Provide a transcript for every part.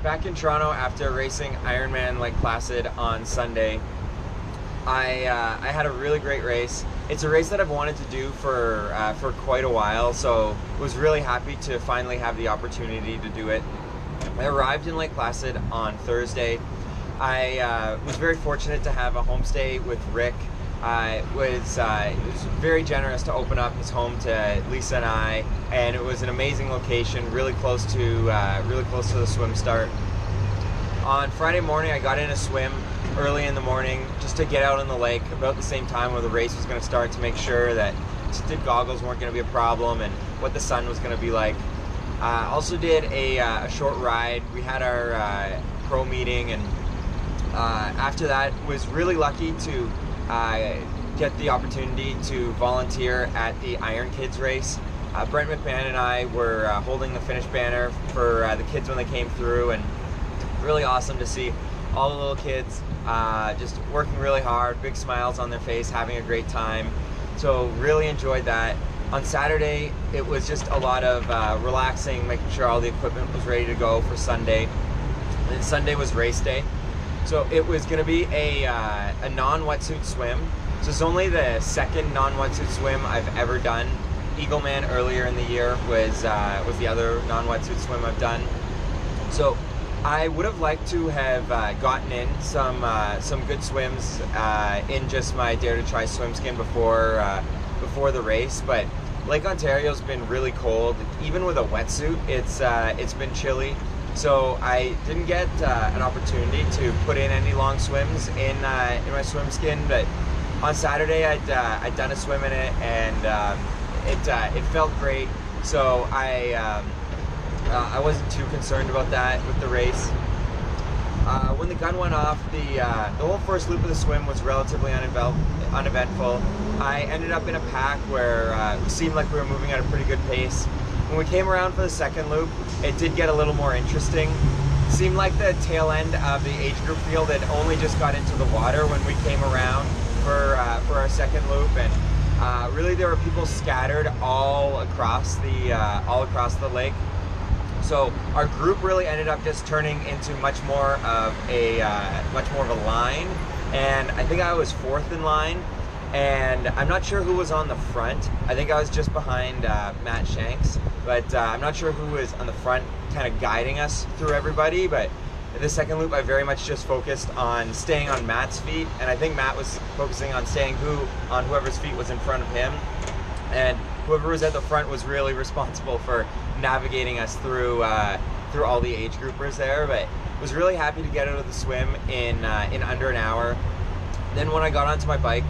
back in Toronto after racing Ironman Lake Placid on Sunday. I had a really great race. It's a race that I've wanted to do for quite a while, so was really happy to finally have the opportunity to do it. I arrived in Lake Placid on Thursday. I was very fortunate to have a homestay with Rick. It was very generous to open up his home to Lisa and I, and it was an amazing location, really close to the swim start. On Friday morning, I got in a swim early in the morning just to get out on the lake about the same time where the race was going to start, to make sure that tinted goggles weren't going to be a problem and what the sun was going to be like. Also did a short ride. We had our pro meeting, and after that was really lucky to get the opportunity to volunteer at the Iron Kids race. Brent McMahon and I were holding the finish banner for the kids when they came through, and really awesome to see all the little kids just working really hard, big smiles on their face, having a great time. So really enjoyed that. On Saturday, it was just a lot of relaxing, making sure all the equipment was ready to go for Sunday. And then Sunday was race day. So it was going to be a non-wetsuit swim. So it's only the second non-wetsuit swim I've ever done. Eagleman earlier in the year was the other non-wetsuit swim I've done. So I would have liked to have gotten in some good swims in just my Dare to Try swim skin before the race, but Lake Ontario's been really cold. Even with a wetsuit, it's been chilly. So I didn't get an opportunity to put in any long swims in my swim skin, but on Saturday I'd done a swim in it, and it felt great. So I wasn't too concerned about that with the race. When the gun went off, the whole first loop of the swim was relatively uneventful. I ended up in a pack where it seemed like we were moving at a pretty good pace. When we came around for the second loop, it did get a little more interesting. It seemed like the tail end of the age group field had only just got into the water when we came around for our second loop, and really there were people scattered all across the lake. So our group really ended up just turning into much more of a line, and I think I was fourth in line. And I'm not sure who was on the front. I think I was just behind Matt Shanks, but I'm not sure who was on the front kind of guiding us through everybody. But in the second loop, I very much just focused on staying on Matt's feet, and I think Matt was focusing on staying on whoever's feet was in front of him, and whoever was at the front was really responsible for navigating us through all the age groupers there. But was really happy to get out of the swim in under an hour. Then when I got onto my bike,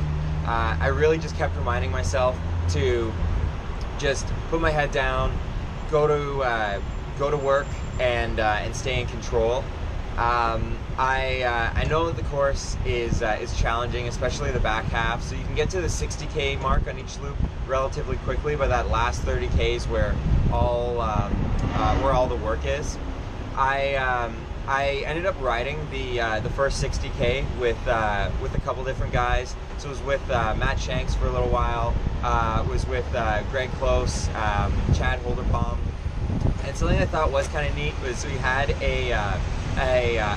I really just kept reminding myself to just put my head down, go to work, and stay in control. I know that the course is challenging, especially the back half. So you can get to the 60K mark on each loop relatively quickly, but that last 30K is where all the work is. I ended up riding the first 60K with a couple different guys. So it was with Matt Shanks for a little while. It was with Greg Close, Chad Holderbaum, and something I thought was kind of neat was we had a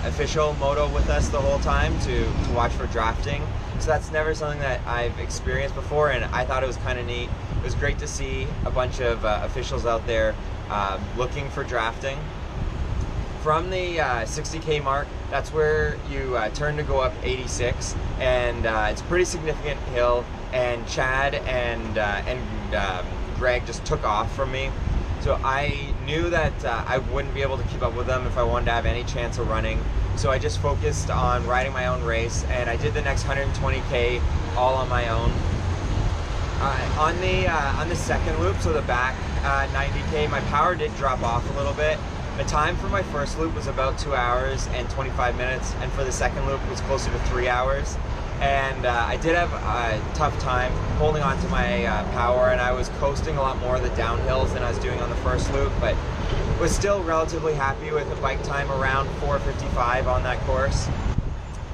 official moto with us the whole time to watch for drafting. So that's never something that I've experienced before, and I thought it was kind of neat. It was great to see a bunch of officials out there looking for drafting. From the 60K mark, that's where you turn to go up 86, and it's a pretty significant hill, and Chad and Greg just took off from me. So I knew that I wouldn't be able to keep up with them if I wanted to have any chance of running. So I just focused on riding my own race, and I did the next 120K all on my own. On the second loop, so the back 90K, my power did drop off a little bit. The time for my first loop was about 2 hours and 25 minutes, and for the second loop was closer to 3 hours. And I did have a tough time holding on to my power, and I was coasting a lot more of the downhills than I was doing on the first loop, but was still relatively happy with a bike time around 4:55 on that course.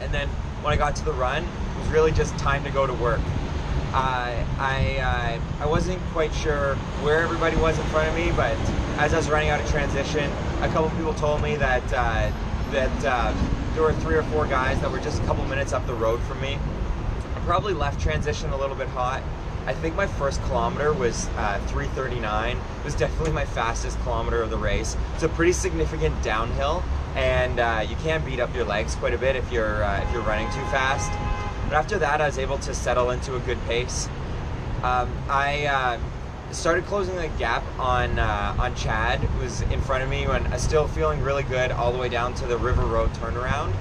And then when I got to the run, it was really just time to go to work. I wasn't quite sure where everybody was in front of me, but as I was running out of transition, a couple people told me that there were 3 or 4 guys that were just a couple minutes up the road from me. I probably left transition a little bit hot. I think my first kilometer was 3:39. It was definitely my fastest kilometer of the race. It's a pretty significant downhill, and you can beat up your legs quite a bit if you're running too fast. But after that, I was able to settle into a good pace. I started closing the gap on Chad, who was in front of me, when I was still feeling really good all the way down to the River Road turnaround.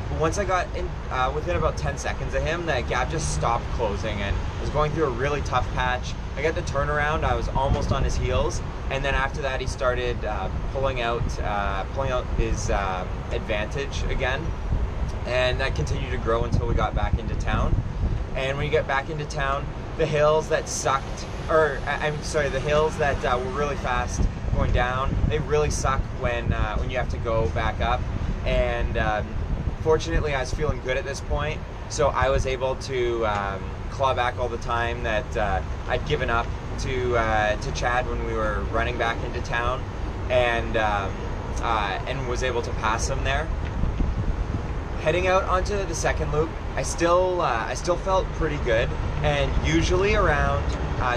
But once I got in, within about 10 seconds of him, that gap just stopped closing, and I was going through a really tough patch. I got the turnaround, I was almost on his heels, and then after that he started pulling out his advantage again, and that continued to grow until we got back into town. And when you get back into town, the hills that sucked, the hills that were really fast going down, they really suck when you have to go back up. And fortunately, I was feeling good at this point, so I was able to claw back all the time that I'd given up to Chad when we were running back into town, and was able to pass him there. Heading out onto the second loop, I still felt pretty good, and usually around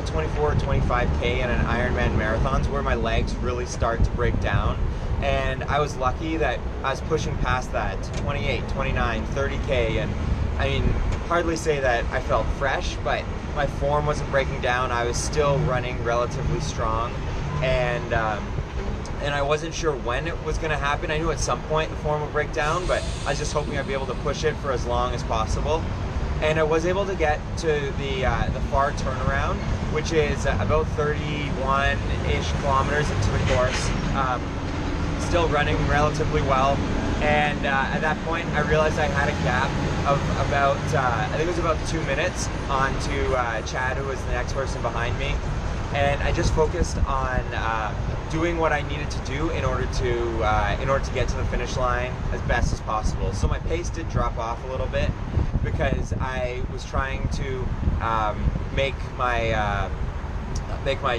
24 or 25K in an Ironman marathon's where my legs really start to break down. And I was lucky that I was pushing past that 28, 29, 30K, and I mean, hardly say that I felt fresh, but my form wasn't breaking down. I was still running relatively strong, and I wasn't sure when it was going to happen. I knew at some point the form would break down, but I was just hoping I'd be able to push it for as long as possible. And I was able to get to the far turnaround, which is about 31-ish kilometers into the course. Still running relatively well, and at that point I realized I had a gap of about I think it was about 2 minutes onto Chad, who was the next person behind me, and I just focused on doing what I needed to do in order to get to the finish line as best as possible. So my pace did drop off a little bit because I was trying to make my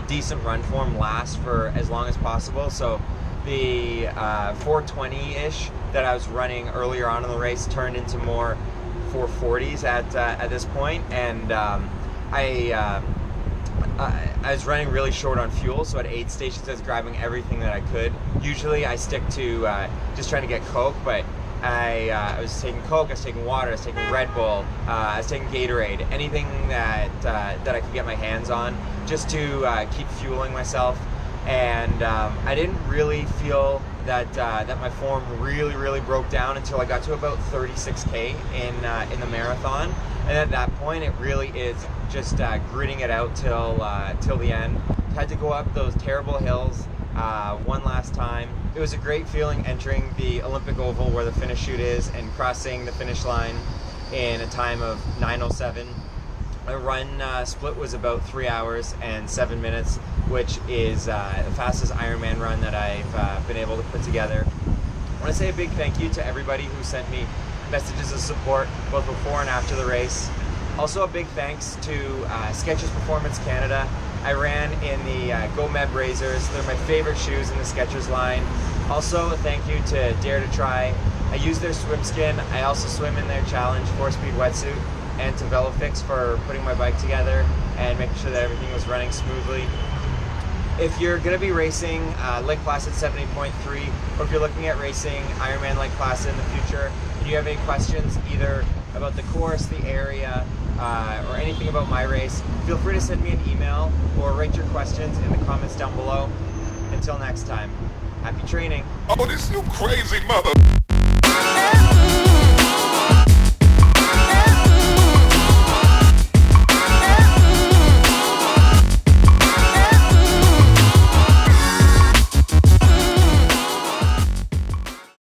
decent run form last for as long as possible. So the 420-ish that I was running earlier on in the race turned into more 440s at this point, and I was running really short on fuel, so at aid stations I was grabbing everything that I could. Usually I stick to just trying to get Coke, but I was taking Coke, I was taking water, I was taking Red Bull, I was taking Gatorade, anything that I could get my hands on, just to keep fueling myself. And I didn't really feel that my form really broke down until I got to about 36K in the marathon. And at that point, it really is just gritting it out till the end. Had to go up those terrible hills one last time. It was a great feeling entering the Olympic Oval where the finish chute is and crossing the finish line in a time of 9:07. My run split was about 3 hours and 7 minutes, which is the fastest Ironman run that I've been able to put together. I want to say a big thank you to everybody who sent me messages of support both before and after the race. Also a big thanks to Skechers Performance Canada. I ran in the Go Meb Razors. They're my favorite shoes in the Skechers line. Also a thank you to Dare to Try. I use their swim skin. I also swim in their Challenge 4-speed wetsuit. And to Velofix for putting my bike together and making sure that everything was running smoothly. If you're going to be racing Lake Placid 70.3, or if you're looking at racing Ironman Lake Placid in the future, and you have any questions either about the course, the area, or anything about my race, feel free to send me an email or write your questions in the comments down below. Until next time, happy training. Oh, this you crazy mother.